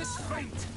this fate!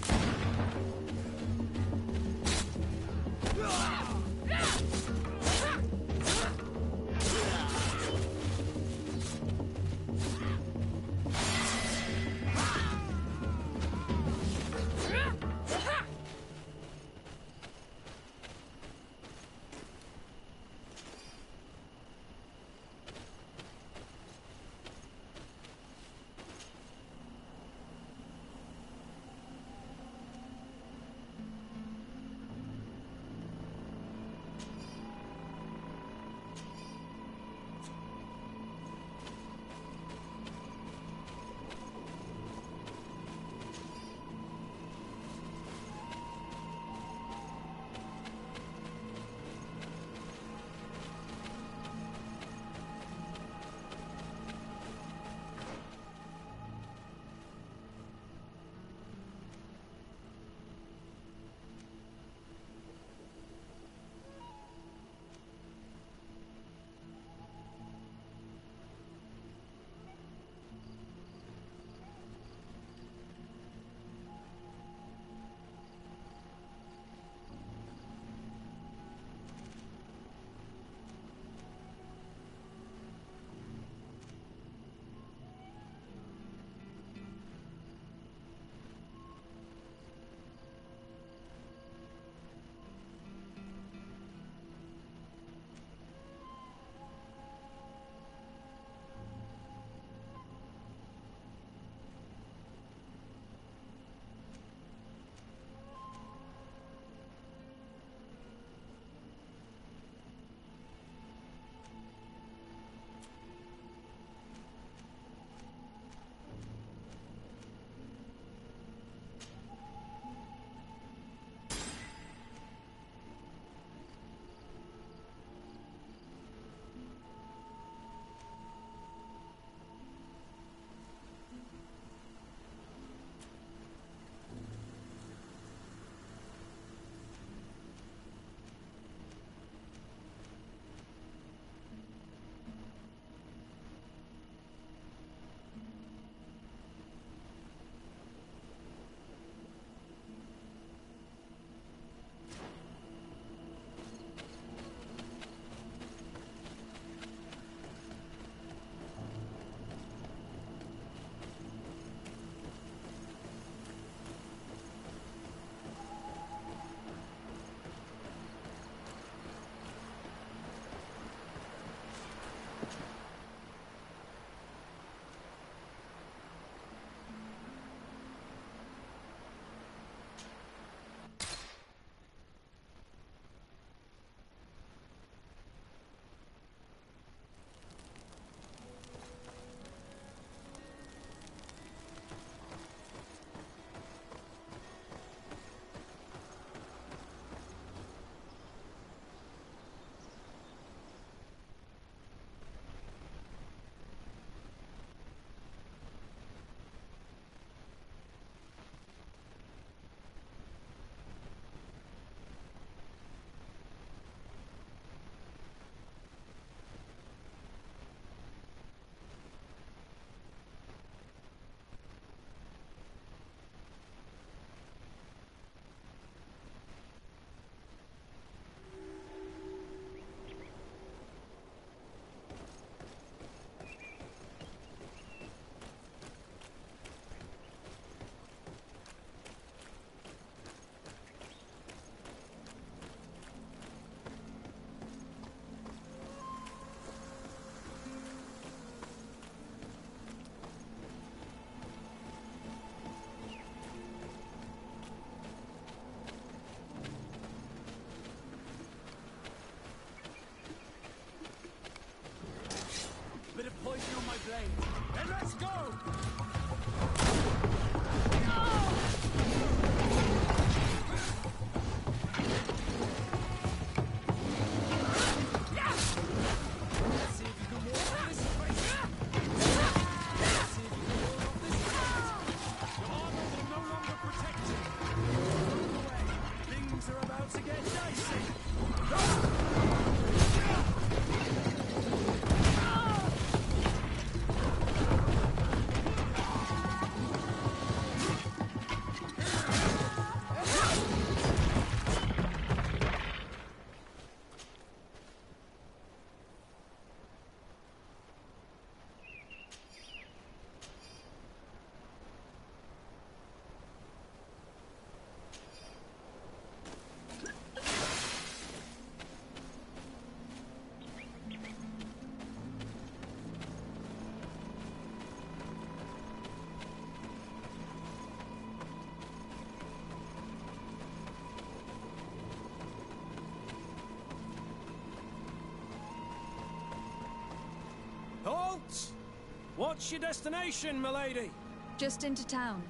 What's your destination, milady? Just into town.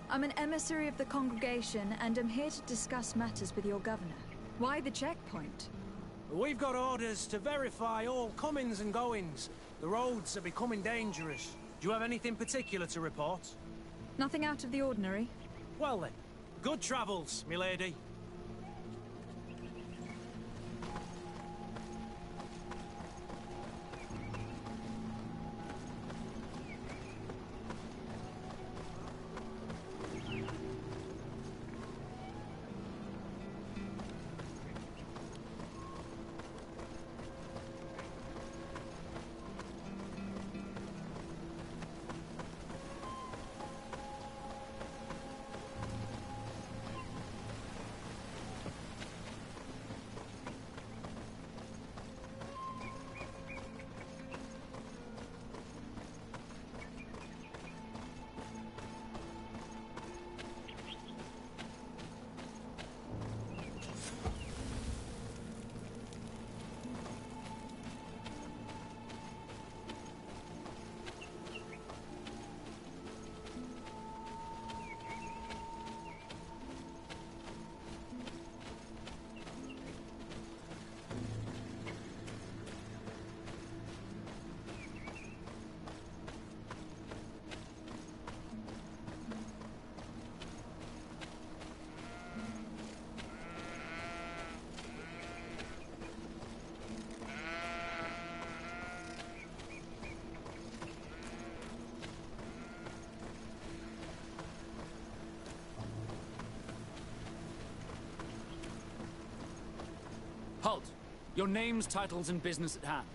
I'm an emissary of the congregation and am here to discuss matters with your governor. Why the checkpoint? We've got orders to verify all comings and goings. The roads are becoming dangerous. Do you have anything particular to report? Nothing out of the ordinary. Well then, good travels, milady. Halt! Your names, titles, and business at hand.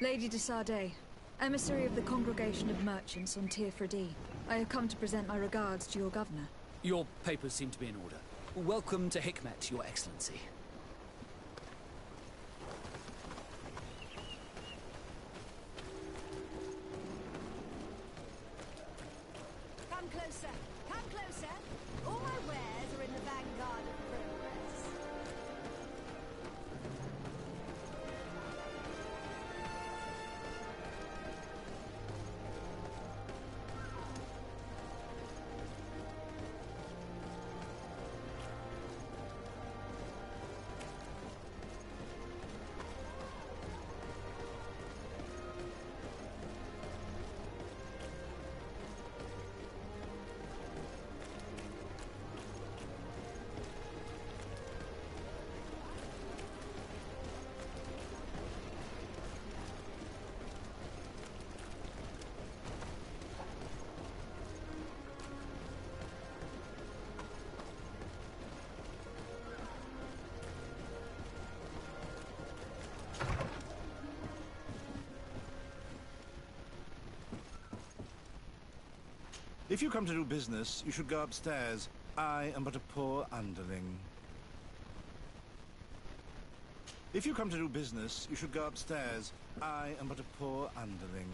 Lady de Sardet, emissary of the congregation of merchants on Tier Fredy. I have come to present my regards to your governor. Your papers seem to be in order. Welcome to Hikmet, Your Excellency. Come closer! Come closer! All my wares are in the vanguard of progress. If you come to do business, you should go upstairs. I am but a poor underling. If you come to do business, you should go upstairs. I am but a poor underling.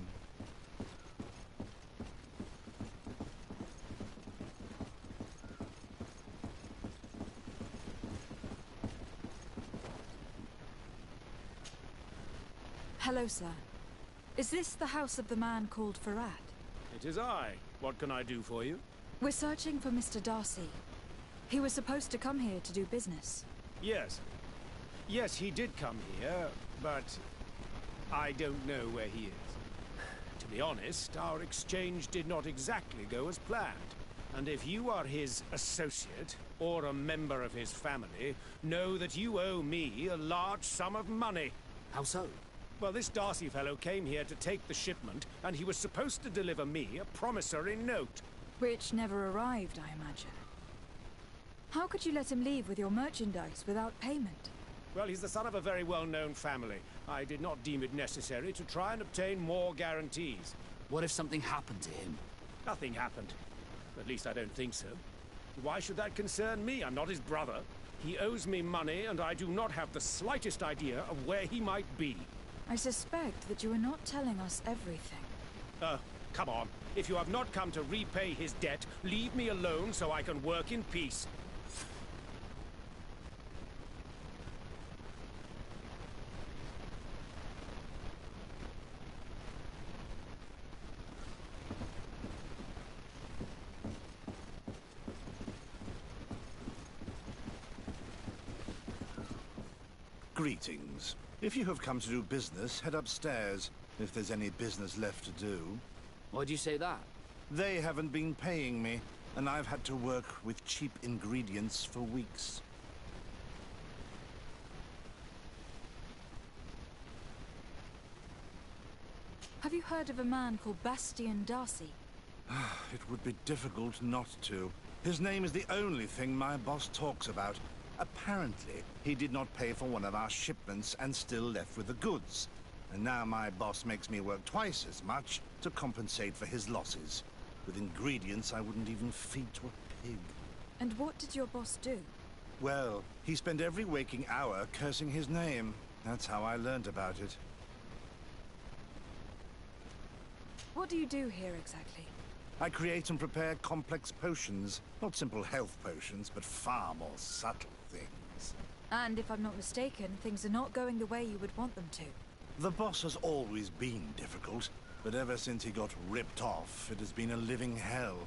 Hello, sir. Is this the house of the man called Farad? It is I. What can I do for you? We're searching for Mr. Darcy. He was supposed to come here to do business. Yes. Yes, he did come here, but I don't know where he is. To be honest, our exchange did not exactly go as planned. And if you are his associate, or a member of his family, know that you owe me a large sum of money. How so? Well, this Darcy fellow came here to take the shipment, and he was supposed to deliver me a promissory note. Which never arrived, I imagine. How could you let him leave with your merchandise without payment? Well, he's the son of a very well-known family. I did not deem it necessary to try and obtain more guarantees. What if something happened to him? Nothing happened. At least I don't think so. Why should that concern me? I'm not his brother. He owes me money, and I do not have the slightest idea of where he might be. I suspect that you are not telling us everything. Come on. If you have not come to repay his debt, leave me alone so I can work in peace. Greetings. If you have come to do business, head upstairs, if there's any business left to do. Why'd you say that? They haven't been paying me, and I've had to work with cheap ingredients for weeks. Have you heard of a man called Bastian Darcy? It would be difficult not to. His name is the only thing my boss talks about. Apparently, he did not pay for one of our shipments and still left with the goods. And now my boss makes me work twice as much to compensate for his losses. With ingredients I wouldn't even feed to a pig. And what did your boss do? Well, he spent every waking hour cursing his name. That's how I learned about it. What do you do here exactly? I create and prepare complex potions. Not simple health potions, but far more subtle things. And if I'm not mistaken, things are not going the way you would want them to. The boss has always been difficult, but ever since he got ripped off, it has been a living hell.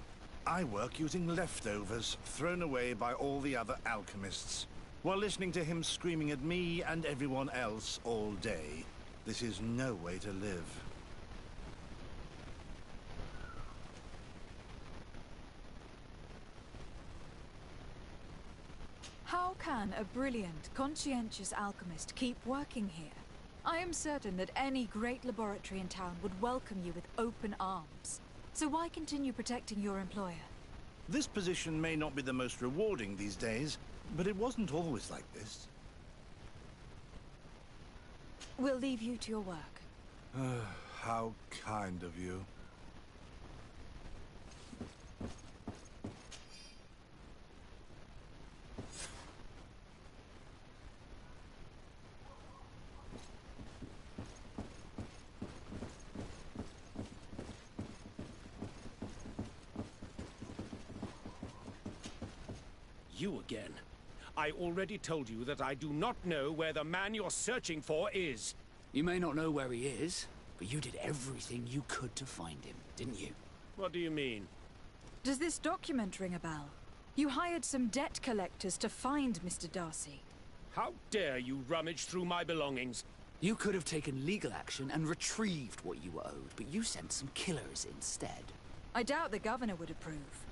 I work using leftovers, thrown away by all the other alchemists, while listening to him screaming at me and everyone else all day. This is no way to live. How can a brilliant, conscientious alchemist keep working here? I am certain that any great laboratory in town would welcome you with open arms. So why continue protecting your employer? This position may not be the most rewarding these days, but it wasn't always like this. We'll leave you to your work. How kind of you. You again. I already told you that I do not know where the man you're searching for is. You may not know where he is, but you did everything you could to find him, didn't you? What do you mean? Does this document ring a bell? You hired some debt collectors to find Mr. Darcy. How dare you rummage through my belongings? You could have taken legal action and retrieved what you were owed, but you sent some killers instead. I doubt the governor would approve.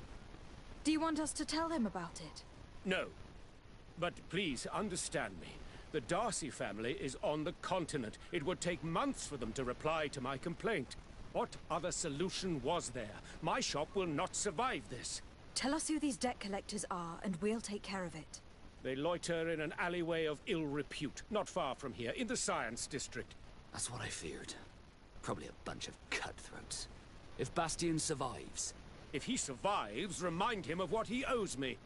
Do you want us to tell him about it? No. But please understand me. The Darcy family is on the continent. It would take months for them to reply to my complaint. What other solution was there? My shop will not survive this. Tell us who these debt collectors are, and we'll take care of it. They loiter in an alleyway of ill repute, not far from here, in the Science District. That's what I feared. Probably a bunch of cutthroats. If Bastian survives... If he survives, remind him of what he owes me.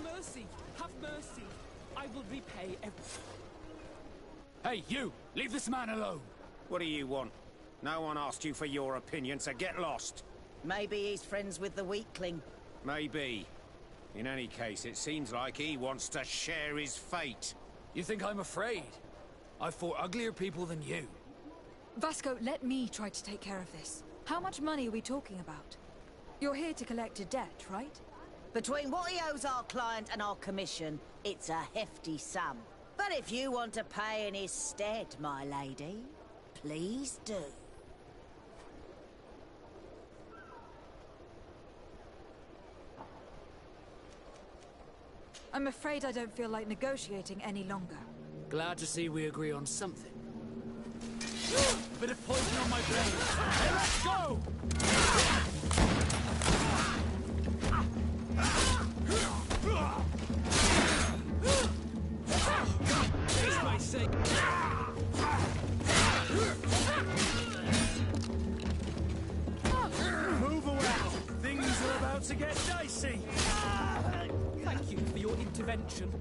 Mercy! Have mercy! I will repay Hey, you! Leave this man alone! What do you want? No one asked you for your opinion, so get lost. Maybe he's friends with the weakling. Maybe. In any case, it seems like he wants to share his fate. You think I'm afraid? I've fought uglier people than you. Vasco, let me try to take care of this. How much money are we talking about? You're here to collect a debt, right? Between what he owes our client and our commission, it's a hefty sum. But if you want to pay in his stead, my lady, please do. I'm afraid I don't feel like negotiating any longer. Glad to see we agree on something. Bit of poison on my brain. Hey, let's go! Taste my sake. Move away! Things are about to get dicey! Thank you for your intervention.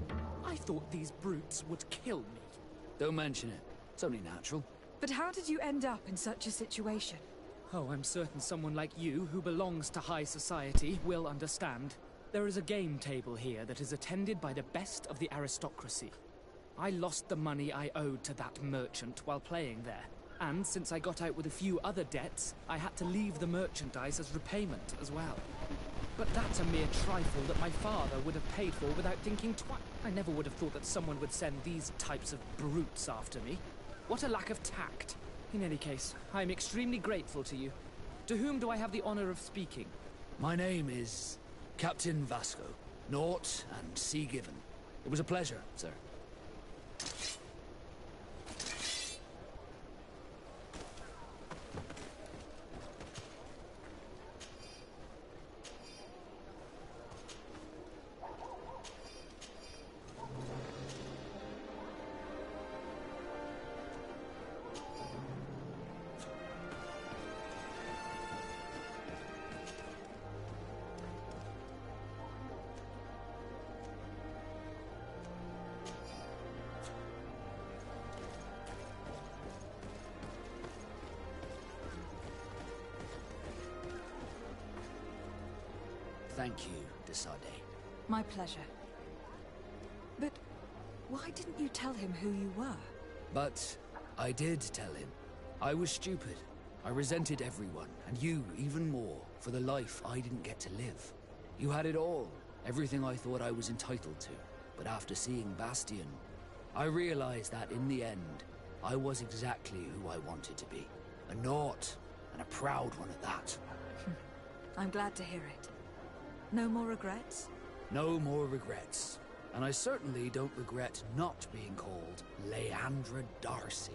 I thought these brutes would kill me. Don't mention it. It's only natural. But how did you end up in such a situation? Oh, I'm certain someone like you, who belongs to high society, will understand. There is a game table here that is attended by the best of the aristocracy. I lost the money I owed to that merchant while playing there. And since I got out with a few other debts, I had to leave the merchandise as repayment as well. But that's a mere trifle that my father would have paid for without thinking twice. I never would have thought that someone would send these types of brutes after me. What a lack of tact. In any case, I'm extremely grateful to you. To whom do I have the honor of speaking? My name is Captain Vasco. Naught and Sea Given. It was a pleasure, sir. Thank you, Desade. My pleasure. But why didn't you tell him who you were? But I did tell him. I was stupid. I resented everyone, and you even more, for the life I didn't get to live. You had it all, everything I thought I was entitled to. But after seeing Bastion, I realized that in the end, I was exactly who I wanted to be. A naught, and a proud one at that. I'm glad to hear it. No more regrets? No more regrets. And I certainly don't regret not being called Leandra Darcy.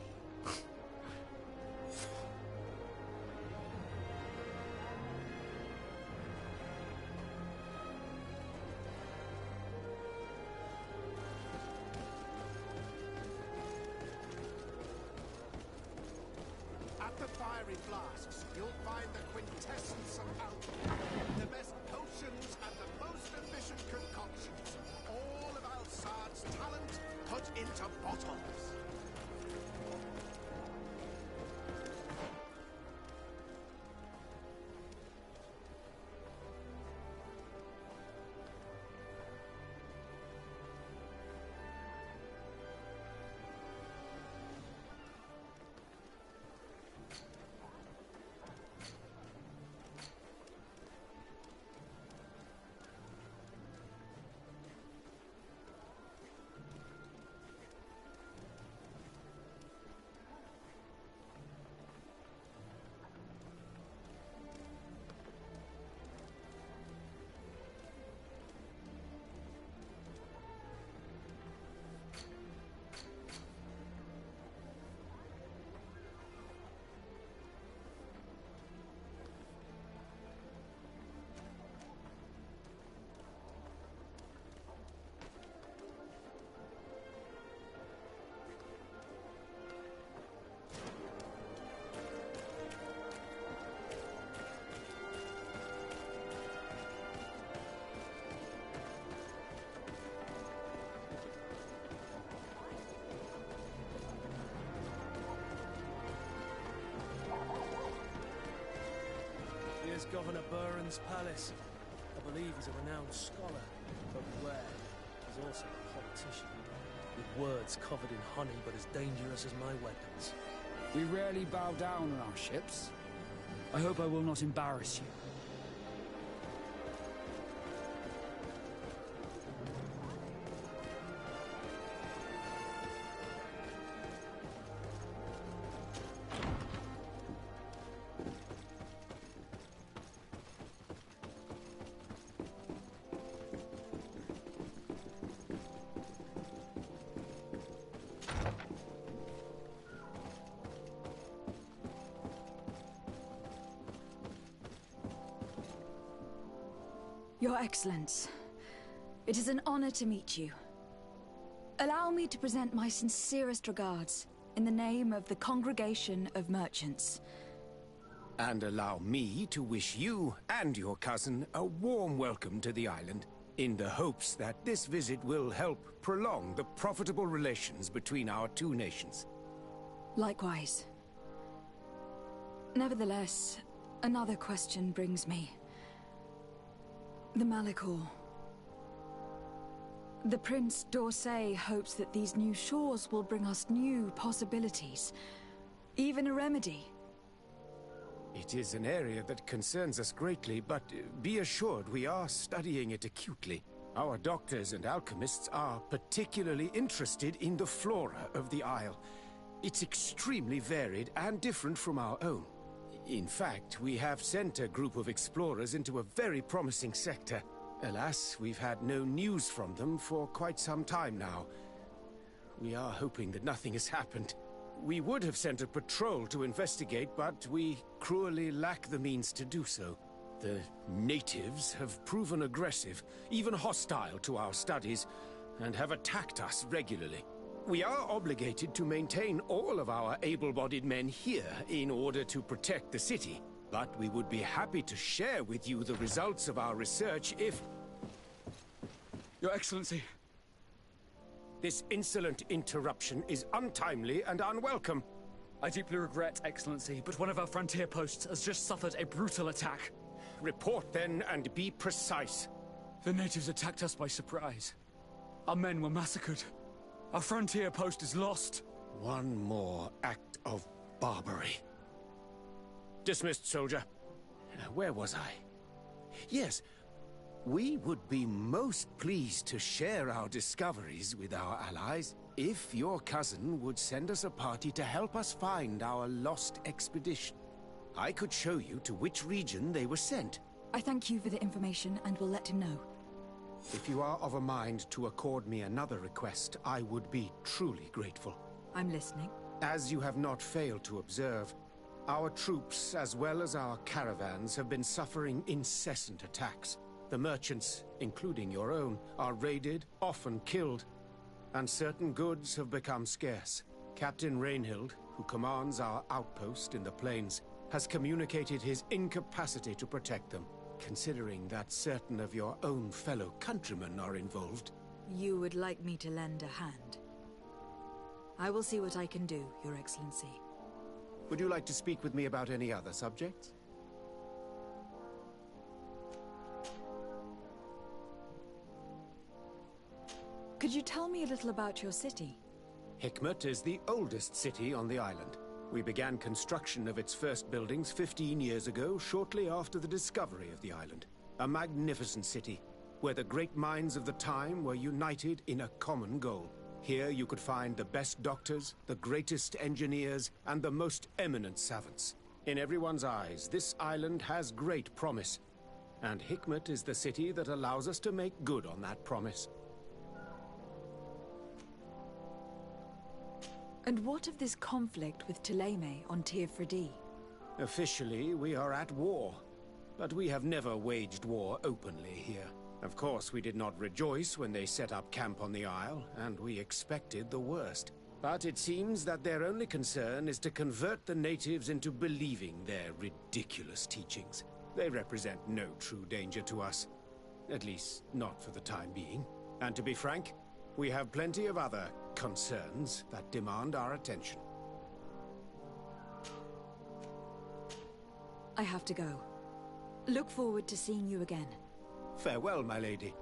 At the fiery flasks, you'll find the quintessence of alchemy. The best potions and the most efficient concoctions. All of Alsad's talent put into bottles. Here's Governor Buren's palace. I believe he's a renowned scholar, but beware, he's also a politician. With words covered in honey, but as dangerous as my weapons. We rarely bow down on our ships. I hope I will not embarrass you. Your Excellence, it is an honor to meet you. Allow me to present my sincerest regards in the name of the Congregation of Merchants. And allow me to wish you and your cousin a warm welcome to the island, in the hopes that this visit will help prolong the profitable relations between our two nations. Likewise. Nevertheless, another question brings me. The Malachor. The Prince d'Orsay hopes that these new shores will bring us new possibilities. Even a remedy. It is an area that concerns us greatly, but be assured we are studying it acutely. Our doctors and alchemists are particularly interested in the flora of the Isle. It's extremely varied and different from our own. In fact, we have sent a group of explorers into a very promising sector. Alas, we've had no news from them for quite some time now. We are hoping that nothing has happened. We would have sent a patrol to investigate, but we cruelly lack the means to do so. The natives have proven aggressive, even hostile to our studies, and have attacked us regularly. We are obligated to maintain all of our able-bodied men here in order to protect the city. But we would be happy to share with you the results of our research if... Your Excellency. This insolent interruption is untimely and unwelcome. I deeply regret, Excellency, but one of our frontier posts has just suffered a brutal attack. Report then, and be precise. The natives attacked us by surprise. Our men were massacred. Our frontier post is lost. One more act of barbarity. Dismissed, soldier. Where was I? Yes, we would be most pleased to share our discoveries with our allies if your cousin would send us a party to help us find our lost expedition. I could show you to which region they were sent. I thank you for the information and will let him know. If you are of a mind to accord me another request, I would be truly grateful. I'm listening. As you have not failed to observe, our troops, as well as our caravans, have been suffering incessant attacks. The merchants, including your own, are raided, often killed, and certain goods have become scarce. Captain Rainhild, who commands our outpost in the plains, has communicated his incapacity to protect them. Considering that certain of your own fellow countrymen are involved. You would like me to lend a hand? I will see what I can do, Your Excellency. Would you like to speak with me about any other subjects? Could you tell me a little about your city? Hikmet is the oldest city on the island. We began construction of its first buildings 15 years ago, shortly after the discovery of the island. A magnificent city, where the great minds of the time were united in a common goal. Here you could find the best doctors, the greatest engineers, and the most eminent savants. In everyone's eyes, this island has great promise. And Hikmet is the city that allows us to make good on that promise. And what of this conflict with Thélème on Tir Freddy? Officially, we are at war. But we have never waged war openly here. Of course, we did not rejoice when they set up camp on the Isle, and we expected the worst. But it seems that their only concern is to convert the natives into believing their ridiculous teachings. They represent no true danger to us. At least, not for the time being. And to be frank, we have plenty of other concerns that demand our attention. I have to go. Look forward to seeing you again. Farewell, my lady.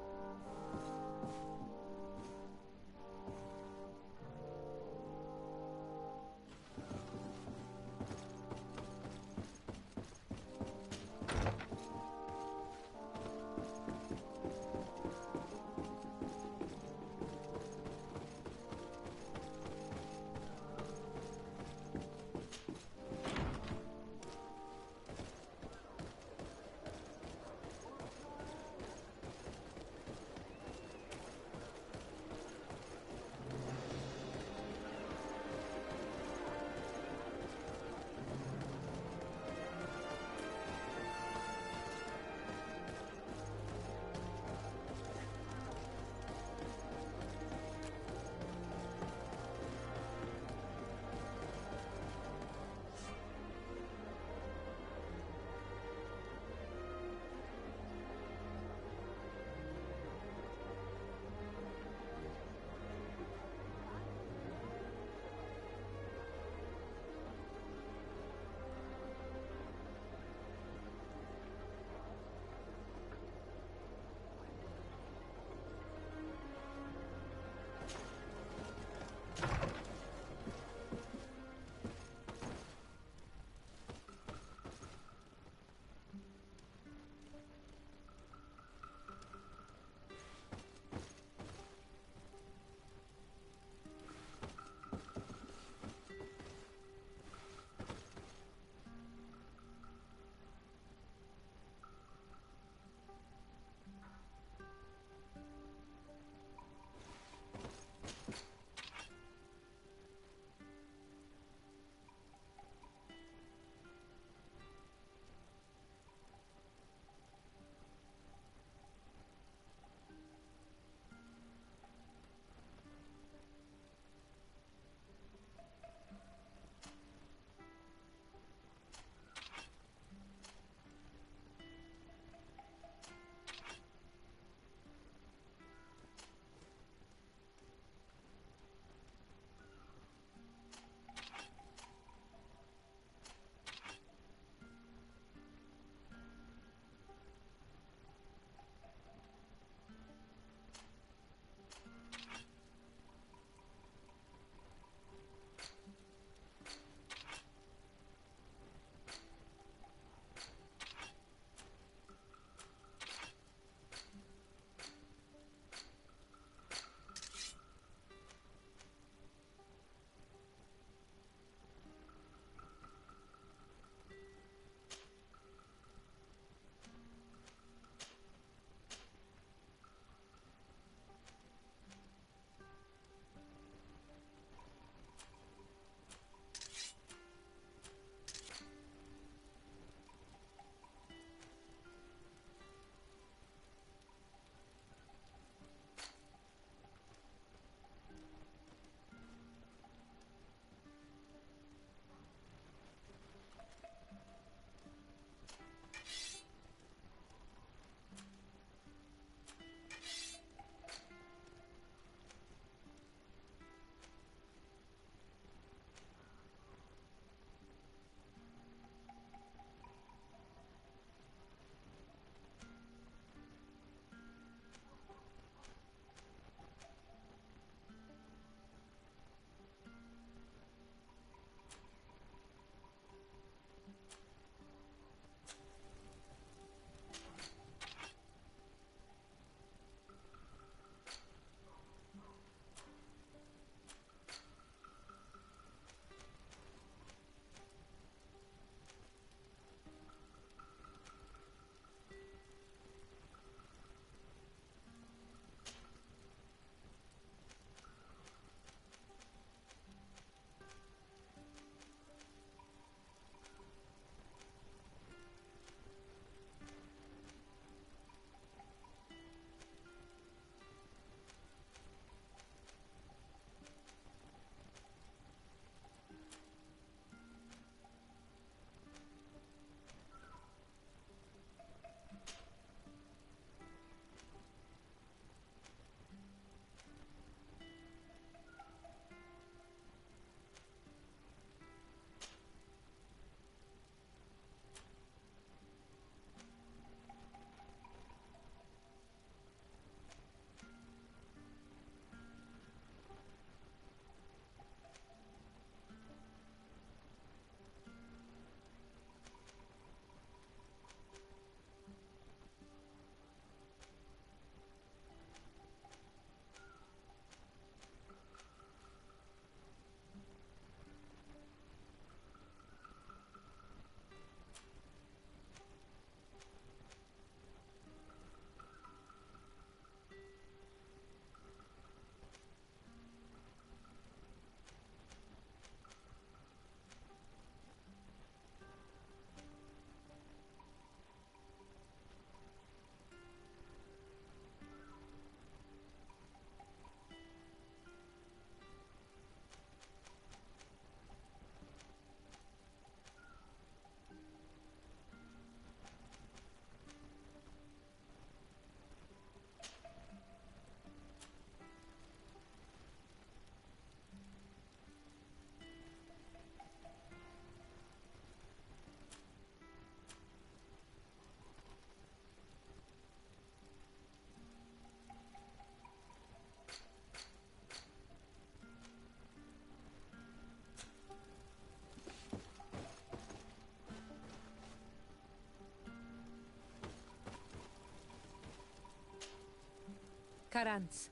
Karantz,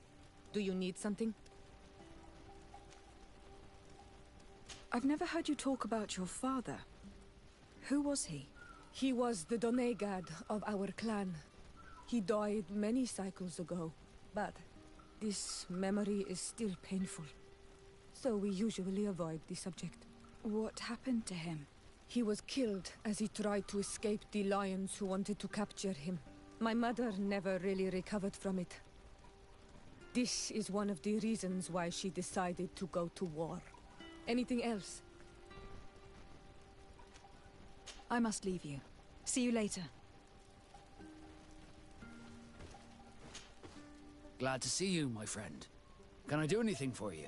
do you need something? I've never heard you talk about your father. Who was he? He was the Donegad of our clan. He died many cycles ago, but this memory is still painful. So we usually avoid the subject. What happened to him? He was killed as he tried to escape the lions who wanted to capture him. My mother never really recovered from it. This is one of the reasons why she decided to go to war. Anything else? I must leave you. See you later. Glad to see you, my friend. Can I do anything for you?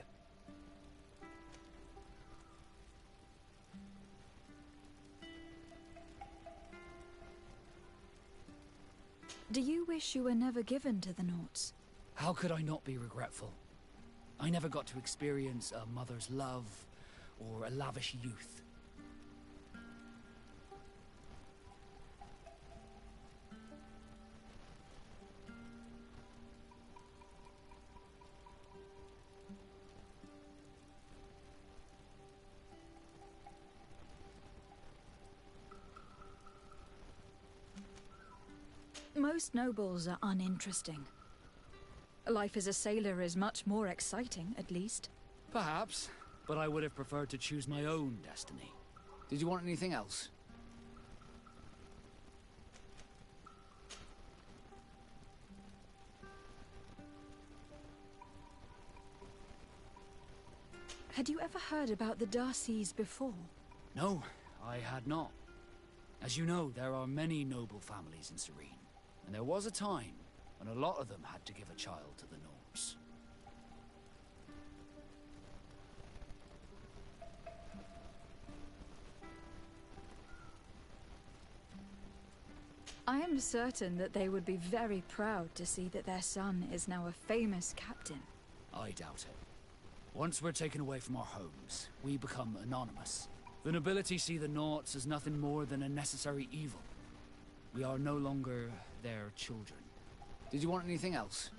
Do you wish you were never given to the Nauts? How could I not be regretful? I never got to experience a mother's love or a lavish youth. Most nobles are uninteresting. Life as a sailor is much more exciting, at least. Perhaps, but I would have preferred to choose my own destiny. Did you want anything else? Had you ever heard about the Darcys before? No, I had not. As you know, there are many noble families in Serene, and there was a time when a lot of them had to give a child to the Norse. I am certain that they would be very proud to see that their son is now a famous captain. I doubt it. Once we're taken away from our homes, we become anonymous. The nobility see the Nauts as nothing more than a necessary evil. We are no longer their children. Did you want anything else?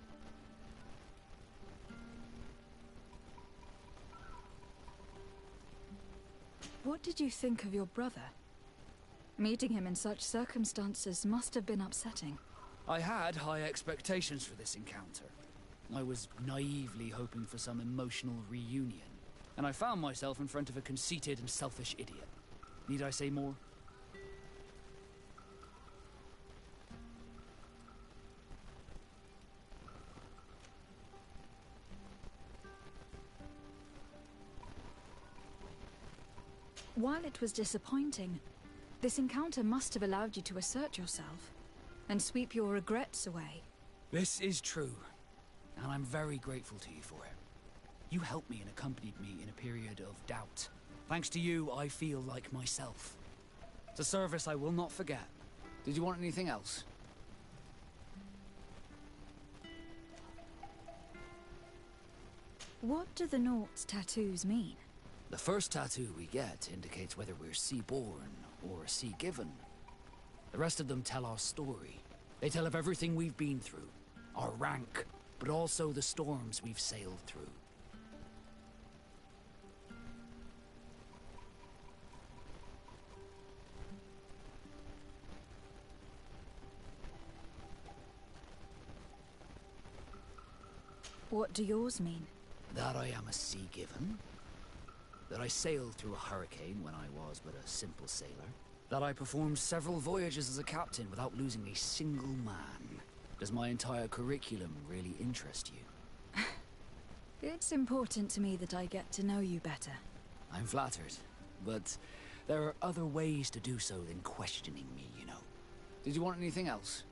What did you think of your brother? Meeting him in such circumstances must have been upsetting. I had high expectations for this encounter. I was naively hoping for some emotional reunion, and I found myself in front of a conceited and selfish idiot. Need I say more? While it was disappointing, this encounter must have allowed you to assert yourself and sweep your regrets away. This is true, and I'm very grateful to you for it. You helped me and accompanied me in a period of doubt. Thanks to you, I feel like myself. It's a service I will not forget. Did you want anything else? What do the Nauts tattoos mean? The first tattoo we get indicates whether we're sea-born or sea-given. The rest of them tell our story. They tell of everything we've been through, our rank, but also the storms we've sailed through. What do yours mean? That I am a sea-given. That I sailed through a hurricane when I was but a simple sailor. That I performed several voyages as a captain without losing a single man. Does my entire curriculum really interest you? It's important to me that I get to know you better. I'm flattered, but there are other ways to do so than questioning me, you know. Did you want anything else?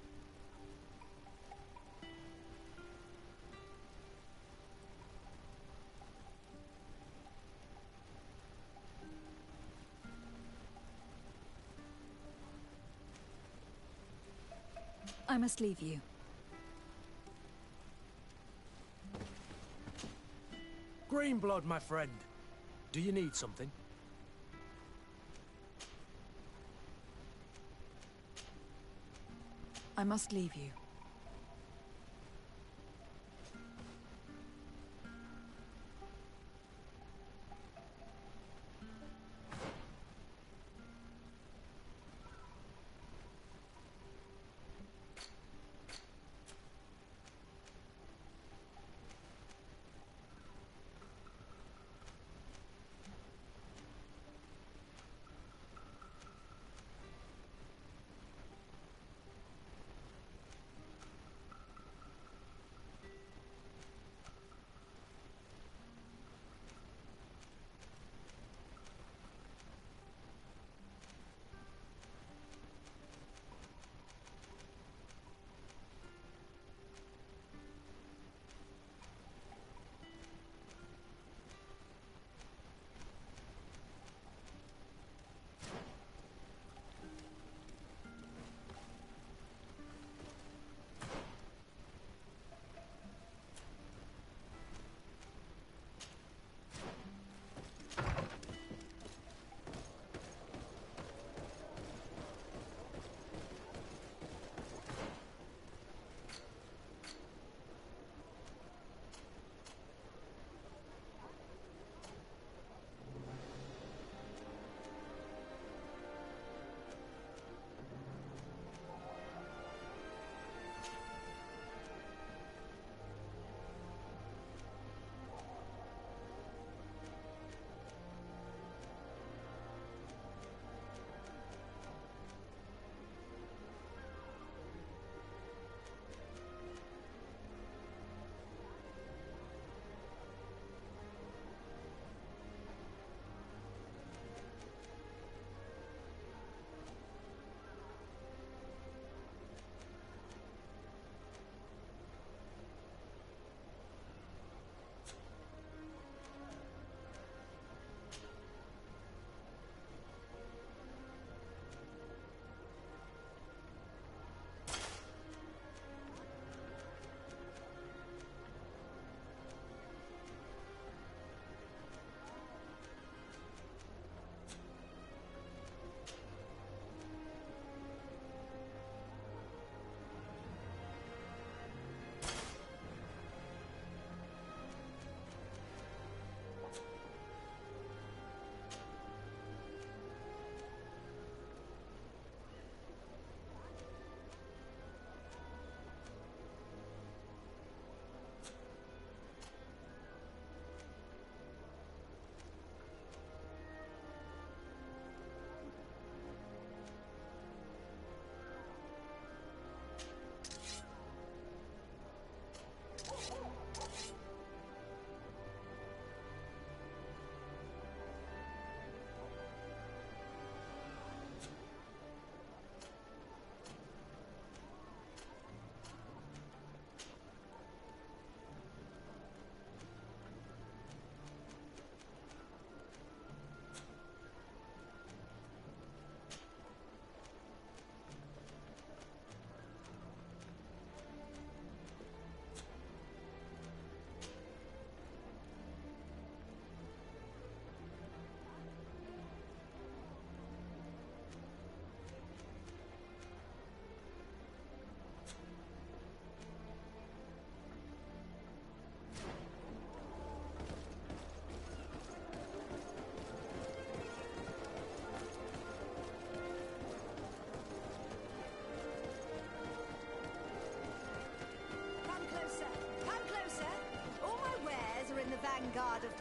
I must leave you. Greenblood, my friend. Do you need something? I must leave you.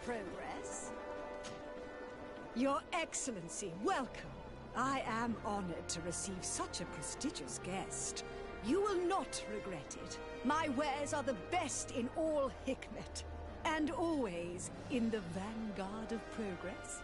Progress? Your Excellency, welcome. I am honored to receive such a prestigious guest. You will not regret it. My wares are the best in all Hikmet, and always in the vanguard of progress.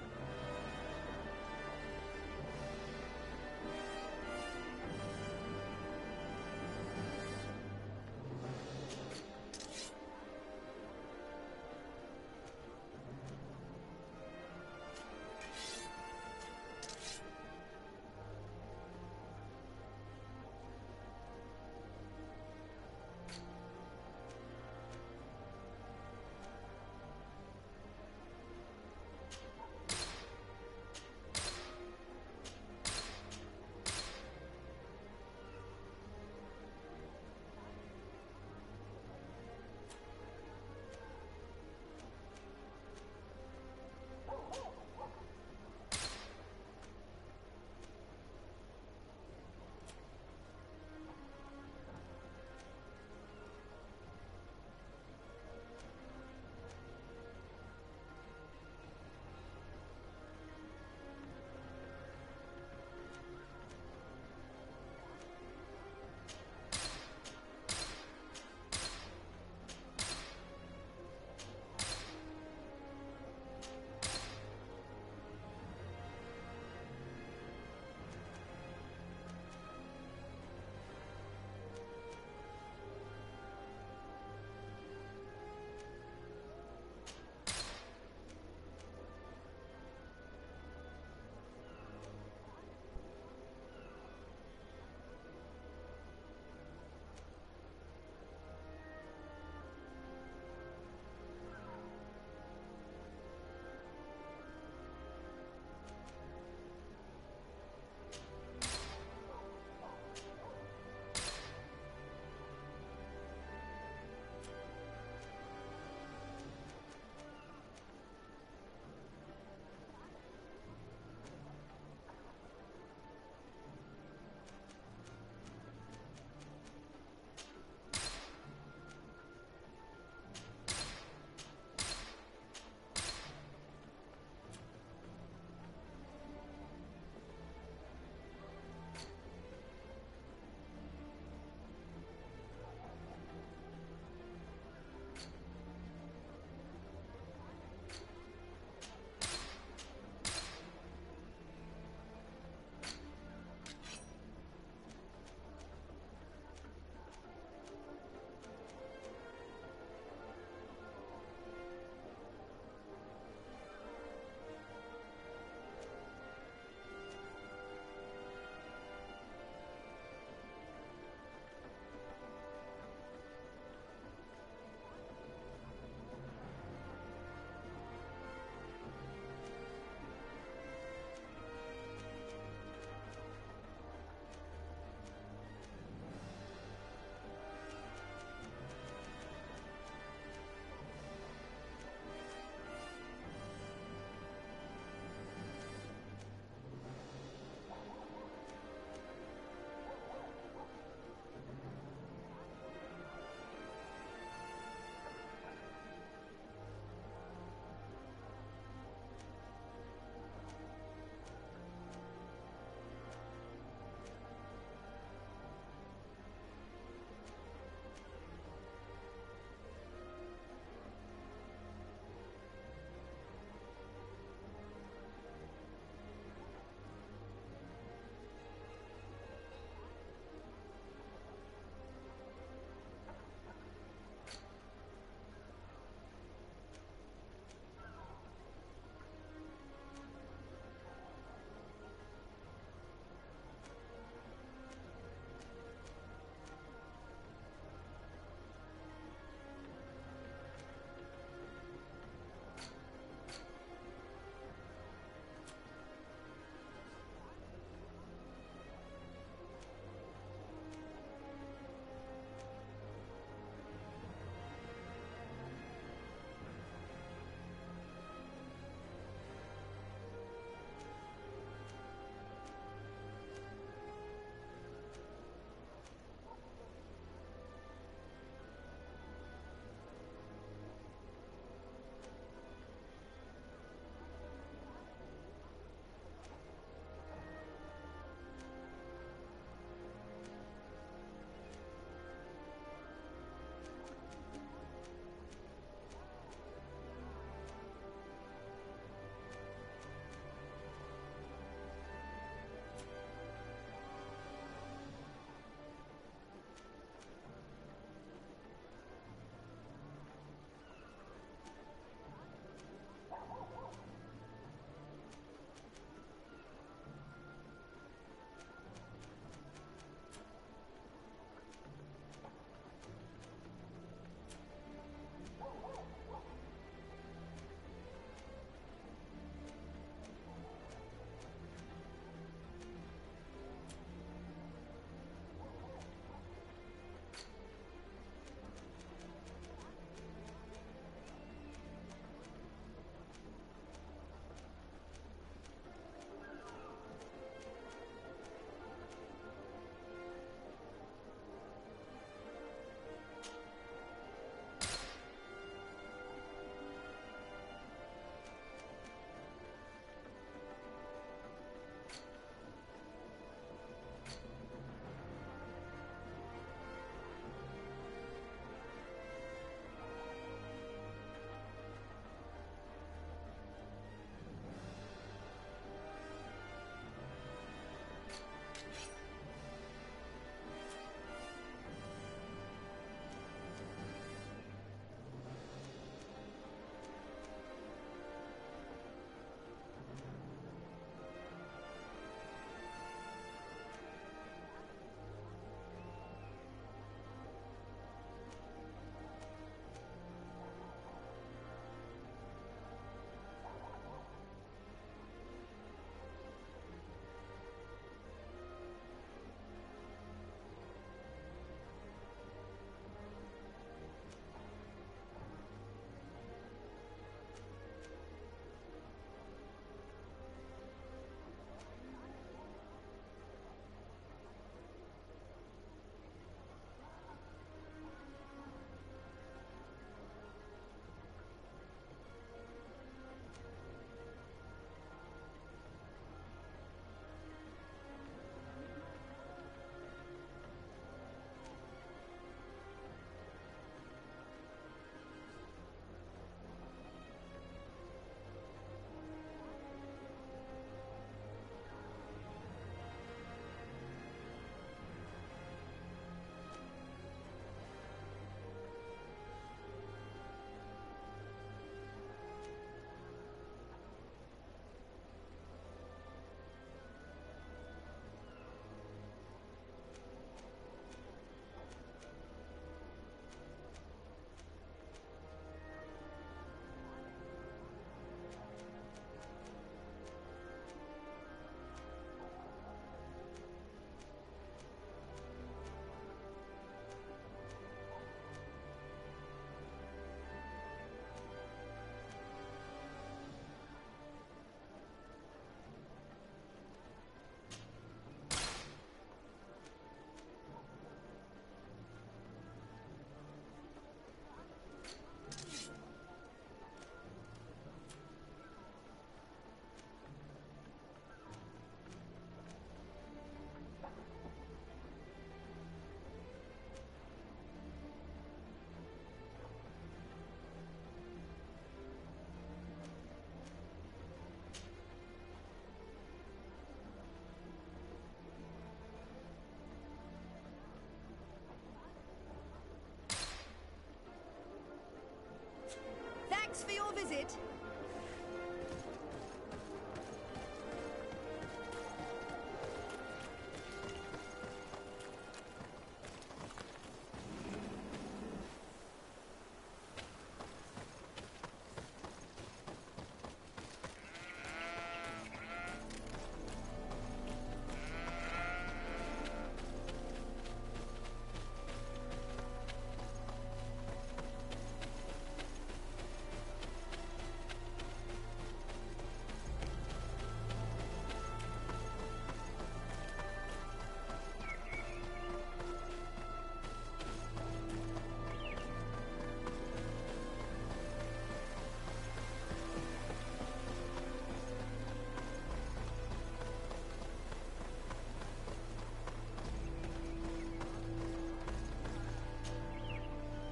it.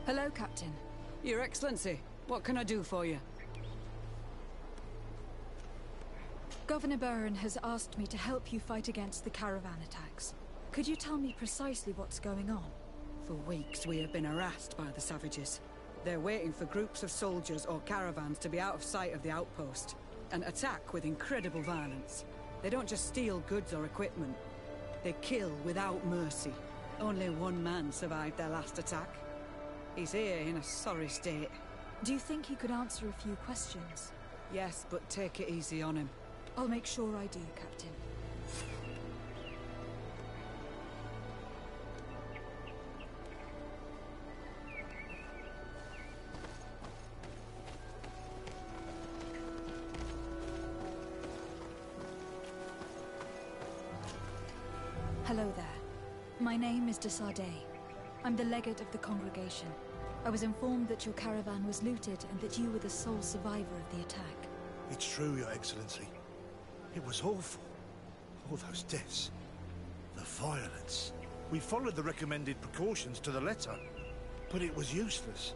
Hello, Captain. Your Excellency, what can I do for you? Governor Burren has asked me to help you fight against the caravan attacks. Could you tell me precisely what's going on? For weeks we have been harassed by the savages. They're waiting for groups of soldiers or caravans to be out of sight of the outpost, and attack with incredible violence. They don't just steal goods or equipment. They kill without mercy. Only one man survived their last attack. He's here in a sorry state. Do you think he could answer a few questions? Yes, but take it easy on him. I'll make sure I do, Captain. Hello there. My name is de Sardet. I'm the legate of the congregation. I was informed that your caravan was looted and that you were the sole survivor of the attack. It's true, Your Excellency. It was awful. All those deaths. The violence. We followed the recommended precautions to the letter, but it was useless.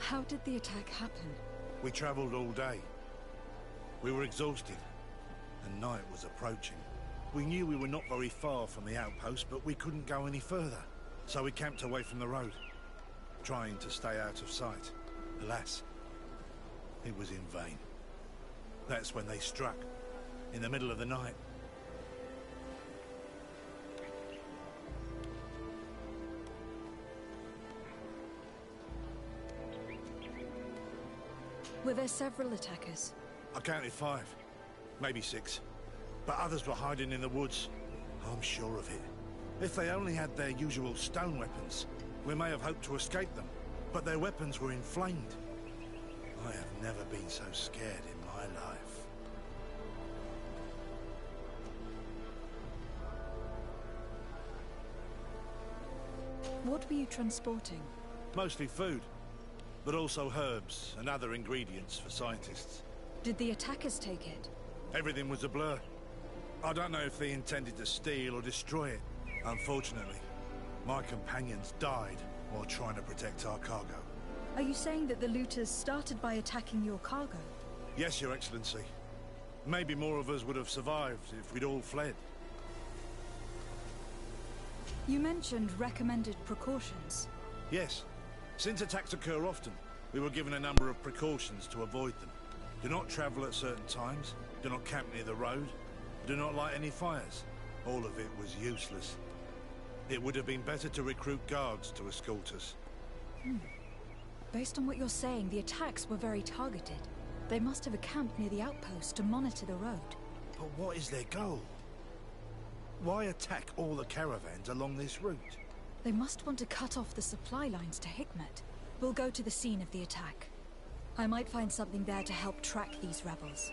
How did the attack happen? We traveled all day. We were exhausted, and night was approaching. We knew we were not very far from the outpost, but we couldn't go any further. So we camped away from the road, trying to stay out of sight. Alas, it was in vain. That's when they struck, in the middle of the night. Were there several attackers? I counted 5, maybe 6. But others were hiding in the woods. I'm sure of it. If they only had their usual stone weapons, we may have hoped to escape them. But their weapons were inflamed. I have never been so scared in my life. What were you transporting? Mostly food, but also herbs and other ingredients for scientists. Did the attackers take it? Everything was a blur. I don't know if they intended to steal or destroy it. Unfortunately, my companions died while trying to protect our cargo. Are you saying that the looters started by attacking your cargo? Yes, Your Excellency. Maybe more of us would have survived if we'd all fled. You mentioned recommended precautions. Yes. Since attacks occur often, we were given a number of precautions to avoid them. Do not travel at certain times, do not camp near the road, do not light any fires. All of it was useless. It would have been better to recruit guards to escort us. Based on what you're saying, the attacks were very targeted. They must have camped near the outpost to monitor the road. But what is their goal? Why attack all the caravans along this route? They must want to cut off the supply lines to Hikmet. We'll go to the scene of the attack. I might find something there to help track these rebels.